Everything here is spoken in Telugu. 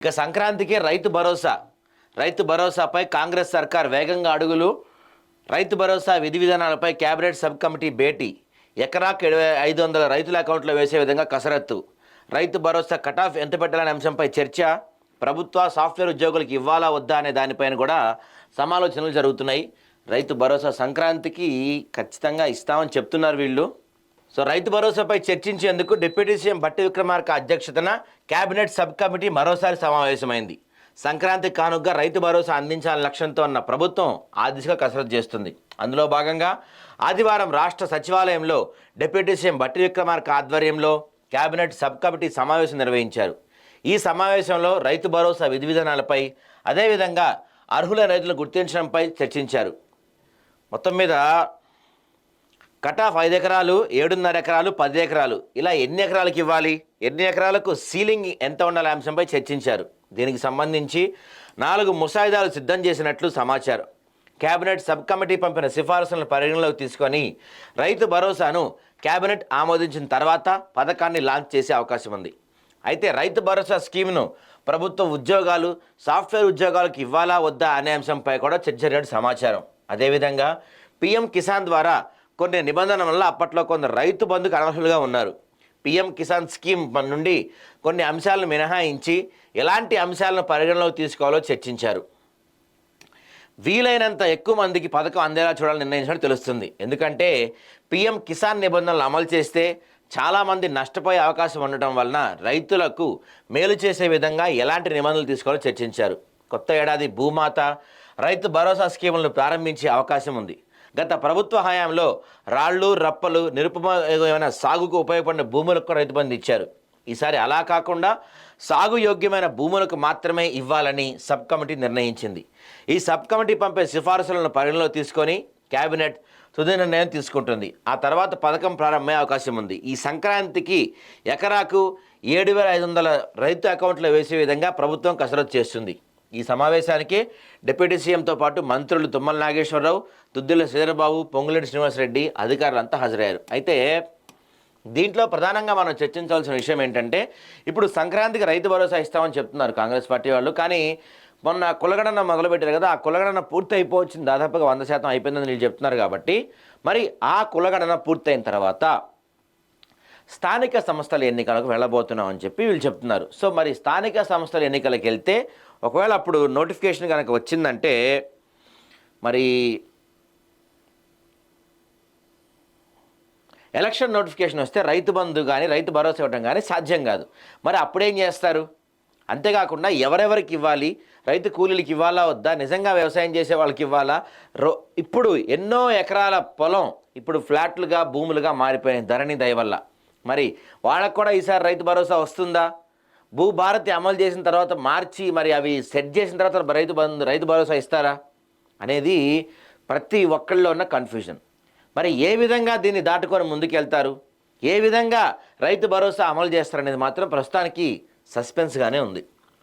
ఇక సంక్రాంతికి రైతు భరోసాపై కాంగ్రెస్ సర్కార్ వేగంగా అడుగులు. రైతు భరోసా విధి విధానాలపై కేబినెట్ సబ్ కమిటీ భేటీ. ఎకరాకు 500 రైతుల అకౌంట్లో వేసే విధంగా కసరత్తు. రైతు భరోసా కటాఫ్ ఎంత పెట్టాలనే అంశంపై చర్చ. ప్రభుత్వ సాఫ్ట్వేర్ ఉద్యోగులకు ఇవ్వాలా వద్దా అనే దానిపైన కూడా సమాలోచనలు జరుగుతున్నాయి. రైతు భరోసా సంక్రాంతికి ఖచ్చితంగా ఇస్తామని చెప్తున్నారు వీళ్ళు. సో రైతు భరోసాపై చర్చించేందుకు డిప్యూటీ సీఎం బట్టి విక్రమార్క అధ్యక్షతన కేబినెట్ సబ్ కమిటీ మరోసారి సమావేశమైంది. సంక్రాంతి కానుకగా రైతు భరోసా అందించాలని లక్ష్యంతో ఉన్న ప్రభుత్వం ఆ దిశగా కసరత్తు చేస్తుంది. అందులో భాగంగా ఆదివారం రాష్ట్ర సచివాలయంలో డిప్యూటీ సీఎం బట్టి విక్రమార్క ఆధ్వర్యంలో కేబినెట్ సబ్ కమిటీ సమావేశం నిర్వహించారు. ఈ సమావేశంలో రైతు భరోసా విధి విధానాలపై, అదేవిధంగా అర్హుల రైతులను గుర్తించడంపై చర్చించారు. మొత్తం మీద కటాఫ్ 5 ఎకరాలు, 7.5 ఎకరాలు, 10 ఎకరాలు, ఇలా ఎన్ని ఎకరాలకు ఇవ్వాలి, ఎన్ని ఎకరాలకు సీలింగ్ ఎంత ఉండాలి అంశంపై చర్చించారు. దీనికి సంబంధించి 4 ముసాయిదాలు సిద్ధం చేసినట్లు సమాచారం. కేబినెట్ సబ్ కమిటీ పంపిన సిఫారసులను పరిగణలోకి తీసుకొని రైతు భరోసాను కేబినెట్ ఆమోదించిన తర్వాత పథకాన్ని లాంచ్ చేసే అవకాశం ఉంది. అయితే రైతు భరోసా స్కీమ్ను ప్రభుత్వ ఉద్యోగాలు, సాఫ్ట్వేర్ ఉద్యోగాలకు ఇవ్వాలా వద్దా అనే అంశంపై కూడా చర్చ జరిగినట్టు సమాచారం. అదేవిధంగా పీఎం కిసాన్ ద్వారా కొన్ని నిబంధనల వల్ల అప్పట్లో కొందరు రైతు బంధుకు అనర్హులుగా ఉన్నారు. పీఎం కిసాన్ స్కీమ్ నుండి కొన్ని అంశాలను మినహాయించి ఎలాంటి అంశాలను పరిగణలోకి తీసుకోవాలో చర్చించారు. వీలైనంత ఎక్కువ మందికి పథకం అందేలా చూడాలని నిర్ణయించినట్టు తెలుస్తుంది. ఎందుకంటే పీఎం కిసాన్ నిబంధనలు అమలు చేస్తే చాలామంది నష్టపోయే అవకాశం ఉండటం వలన రైతులకు మేలు చేసే విధంగా ఎలాంటి నిబంధనలు తీసుకోవాలో చర్చించారు. కొత్త ఏడాది భూమాత, రైతు భరోసా స్కీములను ప్రారంభించే అవకాశం ఉంది. గత ప్రభుత్వ హయాంలో రాళ్ళు, రప్పలు, నిరుపయోగమైన సాగుకు ఉపయోగపడిన భూములకు కూడా రైతు బంధు ఇచ్చారు. ఈసారి అలా కాకుండా సాగు యోగ్యమైన భూములకు మాత్రమే ఇవ్వాలని సబ్ కమిటీ నిర్ణయించింది. ఈ సబ్ కమిటీ పంపే సిఫారసులను పరిగణలో తీసుకొని కేబినెట్ తుది నిర్ణయం తీసుకుంటుంది. ఆ తర్వాత పథకం ప్రారంభమయ్యే అవకాశం ఉంది. ఈ సంక్రాంతికి ఎకరాకు 7,500 రైతు అకౌంట్లో వేసే విధంగా ప్రభుత్వం కసరత్తు చేస్తుంది. ఈ సమావేశానికి డిప్యూటీ సీఎంతో పాటు మంత్రులు తుమ్మల నాగేశ్వరరావు, దుద్దిళ్ల శ్రీధరబాబు, పొంగులేటి శ్రీనివాసరెడ్డి అధికారులంతా హాజరయ్యారు. అయితే దీంట్లో ప్రధానంగా మనం చర్చించాల్సిన విషయం ఏంటంటే, ఇప్పుడు సంక్రాంతికి రైతు భరోసా ఇస్తామని చెప్తున్నారు కాంగ్రెస్ పార్టీ వాళ్ళు. కానీ మొన్న కులగణన మొదలుపెట్టారు కదా, ఆ కులగణన పూర్తి అయిపోవచ్చింది, దాదాపుగా 100% అయిపోయిందని వీళ్ళు చెప్తున్నారు. కాబట్టి మరి ఆ కులగణన పూర్తయిన తర్వాత స్థానిక సంస్థల ఎన్నికలకు వెళ్ళబోతున్నాం అని చెప్పి వీళ్ళు చెప్తున్నారు. సో మరి స్థానిక సంస్థల ఎన్నికలకు వెళ్తే ఒకవేళ అప్పుడు నోటిఫికేషన్ కనుక వచ్చిందంటే మరి ఎలక్షన్ నోటిఫికేషన్ వస్తే రైతు బంధు కానీ రైతు భరోసా ఇవ్వడం కానీ సాధ్యం కాదు. మరి అప్పుడేం చేస్తారు? అంతేకాకుండా ఎవరెవరికి ఇవ్వాలి, రైతు కూలీలకు ఇవ్వాలా వద్దా, నిజంగా వ్యవసాయం చేసే వాళ్ళకి ఇవ్వాలా? ఇప్పుడు ఎన్నో ఎకరాల పొలం ఇప్పుడు ఫ్లాట్లుగా, భూములుగా మారిపోయినాయి ధరణి దయ వల్ల. మరి వాళ్ళకు కూడా ఈసారి రైతు భరోసా వస్తుందా? భూభారతి అమలు చేసిన తర్వాత మార్చి మరి అవి సెట్ చేసిన తర్వాత రైతు భరోసా ఇస్తారా అనేది ప్రతి ఒక్కళ్ళలో ఉన్న కన్ఫ్యూజన్. మరి ఏ విధంగా దీన్ని దాటుకొని ముందుకెళ్తారు, ఏ విధంగా రైతు భరోసా అమలు చేస్తారనేది మాత్రం ప్రస్తుతానికి సస్పెన్స్గానే ఉంది.